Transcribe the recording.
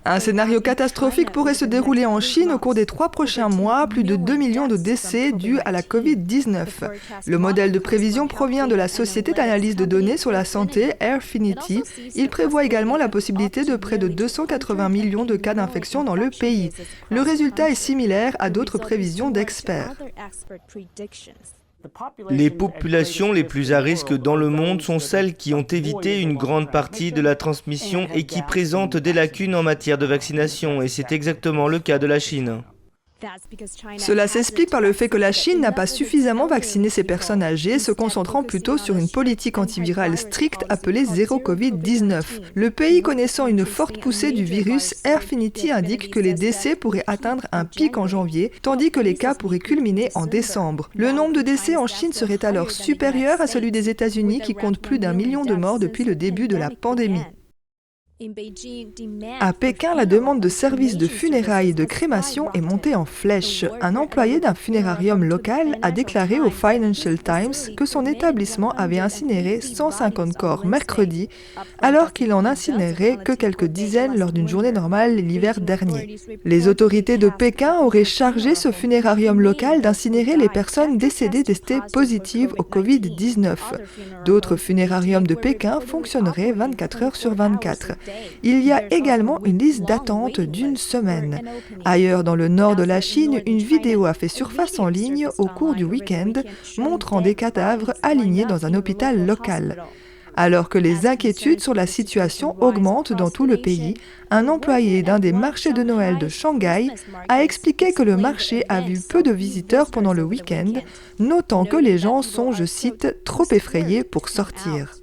Un scénario catastrophique pourrait se dérouler en Chine au cours des 3 prochains mois, plus de 2 millions de décès dus à la Covid-19. Le modèle de prévision provient de la société d'analyse de données sur la santé Airfinity. Il prévoit également la possibilité de près de 280 millions de cas d'infection dans le pays. Le résultat est similaire à d'autres prévisions d'experts. Les populations les plus à risque dans le monde sont celles qui ont évité une grande partie de la transmission et qui présentent des lacunes en matière de vaccination, et c'est exactement le cas de la Chine. Cela s'explique par le fait que la Chine n'a pas suffisamment vacciné ses personnes âgées, se concentrant plutôt sur une politique antivirale stricte appelée zéro Covid-19. Le pays connaissant une forte poussée du virus, Airfinity indique que les décès pourraient atteindre un pic en janvier, tandis que les cas pourraient culminer en décembre. Le nombre de décès en Chine serait alors supérieur à celui des États-Unis qui compte plus d'1 million de morts depuis le début de la pandémie. À Pékin, la demande de services de funérailles et de crémation est montée en flèche. Un employé d'un funérarium local a déclaré au Financial Times que son établissement avait incinéré 150 corps mercredi, alors qu'il en incinérait que quelques dizaines lors d'une journée normale l'hiver dernier. Les autorités de Pékin auraient chargé ce funérarium local d'incinérer les personnes décédées testées positives au Covid-19. D'autres funérariums de Pékin fonctionneraient 24 heures sur 24. Il y a également une liste d'attente d'1 semaine. Ailleurs dans le nord de la Chine, une vidéo a fait surface en ligne au cours du week-end, montrant des cadavres alignés dans un hôpital local. Alors que les inquiétudes sur la situation augmentent dans tout le pays, un employé d'un des marchés de Noël de Shanghai a expliqué que le marché a vu peu de visiteurs pendant le week-end, notant que les gens sont, je cite, trop effrayés pour sortir.